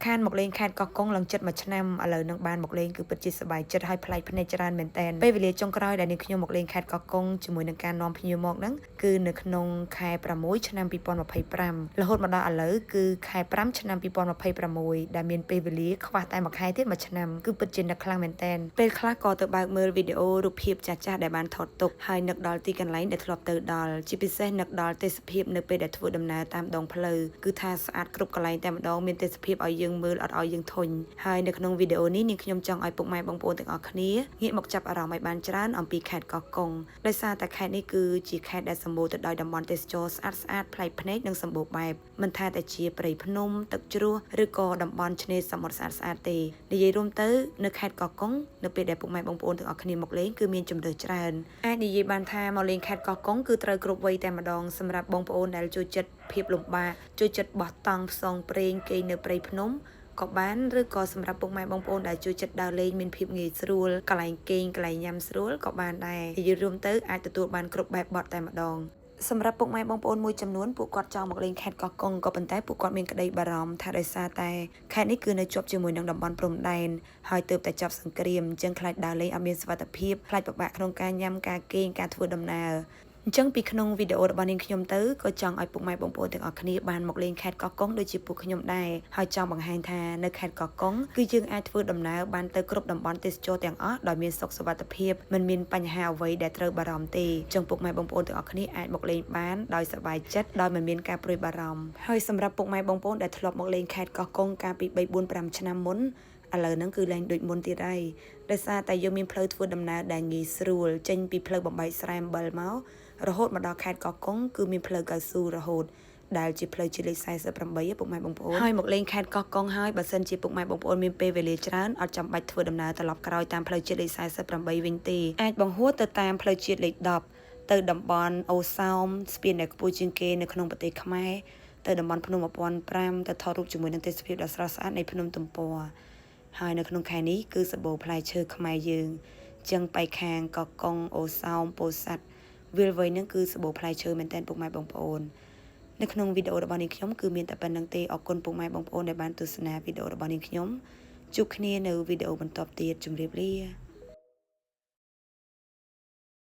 ខានមកលេងខេត្តកោះកុងឡើងចិត្តមួយឆ្នាំឥឡូវនឹងបានមកលេងគឺពិតជាសប្បាយចិត្តហើយប្លែកភ្នែកច្រើនមែនតើពេលវេលាចុងក្រោយដែលនាងខ្ញុំមកលេងខេត្តកោះកុងជាមួយនឹងការនាំភ្ញៀវមកហ្នឹងគឺនៅក្នុងខែ6ឆ្នាំ2025រហូតមកដល់ឥឡូវគឺខែ5ឆ្នាំ2026ដែលមានពេលវេលាខ្វះតែមួយខែទៀតមួយឆ្នាំគឺពិតជានឹកខ្លាំងមែនតើពេលខ្លះក៏ទៅបើកមើលវីដេអូរូបភាពចាស់ៗដែលបានថតទុកហើយនឹកដល់ទីកន្លែងដែលធ្លាប់ទៅដល់ជាពិសេសនឹកដល់ទេសភាពនៅពេលដែលធ្វើដំណើរតាមដងផ្លូវគឺថាស្អាតគ្រប់កន្លែងតែម្ដងមានទេសភាពឲ្យយើងមើលអត់ឲ្យយើងធុញហើយនៅក្នុងវីដេអូនេះនាងខ្ញុំចង់ឲ្យពុកម៉ែបងប្អូនទាំងអស់គ្នាងាកមកចាប់អារម្មណ៍ឲ្យបានច្រើនអំពីខេត្តកោះកុងដោយសារតែខេត្តនេះគឺជាខេត្តដែលសម្បូរទៅដោយតំបន់ទេសចរស្អាតប្លែកភ្នែកនិងសម្បូរបែបមិនថាតែជាព្រៃភ្នំទឹកជ្រោះឬក៏តំបន់ឆ្នេរសមុទ្រស្អាតទេនិយាយរួមទៅនៅខេត្តកោះកុងនៅពេលដែលពុកម៉ែបងប្អូនទាំងអស់គ្នាមកលេងគឺមានជម្រើសច្រើនអាចនិយាយបានថាមកលេងខេត្តកោះកុងគឺត្រូវគ្រប់វ័យតែម្ដងសម្រាប់បងប្អូនដែលចូលចិត្តភាពលំបាកចូលចិត្តបោះតង់ផ្សងព្រេងគេងនៅព្រៃភ្នំក៏បានឬក៏សម្រាប់ពុកម៉ែបងប្អូនដែលចូលចិត្តដើរលេងមានភាពងាយស្រួលកន្លែងគេងកន្លែងញ៉ាំស្រួលក៏បានដែរនិយាយរួមទៅអាចទទួលបានគ្រប់បែបបទតែម្ដងសម្រាប់ពុកម៉ែបងប្អូនមួយចំនួនពួកគាត់ចង់មកលេងខេត្តកោះកុងក៏ប៉ុន្តែពួកគាត់មានក្តីបារម្ភថាដោយសារតែខេត្តនេះគឺនៅជាប់ជាមួយនឹងតំបន់ព្រំដែនហើយទើបតែចាប់សង្គ្រាមអញ្ចឹងខ្លាចដើរលេងអត់មានសុវត្ថិភាពខ្លាចពិបាកក្នុងការញ៉ាំការគេងការធ្វើដំណើរអញ្ចឹងពីក្នុងវីដេអូរបស់នាងខ្ញុំទៅក៏ចង់ឲ្យពុកម៉ែបងប្អូនទាំងអស់គ្នាបានមកលេងខេត្តកោះកុងដូចជាពួកខ្ញុំដែរហើយចង់បង្ហាញថានៅខេត្តកោះកុងគឺយើងអាចធ្វើដំណើរបានទៅគ្រប់តំបន់ទេសចរទាំងអស់ដោយមានសុខសុវត្ថិភាពមិនមានបញ្ហាអ្វីដែលត្រូវបារម្ភទេអញ្ចឹងពុកម៉ែបងប្អូនទាំងអស់គ្នាអាចមកលេងបានដោយសប្បាយចិត្តដោយមិនមានការព្រួយបារម្ភហើយសម្រាប់ពុកម៉ែបងប្អូនដែលធ្លាប់មកលេងខេត្តកោះកុងកាលពី3 4 5ឆ្នាំមុនឥឡូវហ្នឹងគឺឡើងដូចមុនទៀតហើយដោយសារតែយើងមានផ្លូវធ្វើដំណើរដែលងាយស្រួលចេញពីផ្លូវបំបីស្រែអំបិលមករហូតមកដល់ខេត្តកោះកុងគឺមានផ្លូវកៅស៊ូរហូតដែលជាផ្លូវជាលេខ48ពុកម៉ែបងប្អូនហើយមកលេងខេត្តកោះកុងហើយបើសិនជាពុកម៉ែបងប្អូនមានពេលវេលាច្រើនអត់ចាំបាច់ធ្វើដំណើរត្រឡប់ក្រោយតាមផ្លូវជាតិលេខ48វិញទេអាចបង្ហួតទៅតាមផ្លូវជាតិលេខ10ទៅតំបន់អូសោមស្ពានដែលខ្ពស់ជាងគេនៅក្នុងប្រទេសខ្មែរទៅតំបន់ភ្នំ1005ទៅថតរូបជាមួយនឹងទេសភាពដ៏ស្រស់ស្អាតនៃភ្នំទំព័រហើយនៅក្នុងខែនេះគឺសម្បូរផ្លែឈើខ្មែរយើងចឹងបែកខាងកោះកុងអូសោមពោធិ៍សាត់វាលវែងហ្នឹងគឺសម្បូរផ្លែឈើមែនតើពុកម៉ែបងប្អូននៅក្នុងវីដេអូរបស់នាងខ្ញុំគឺមានតែប៉ុណ្្នឹងទេអរគុណពុកម៉ែបងប្អូនដែលបានទស្សនាវីដេអូរបស់នាងខ្ញុំជួបគ្នានៅវីដេអូបន្តទៀតជម្រាបលា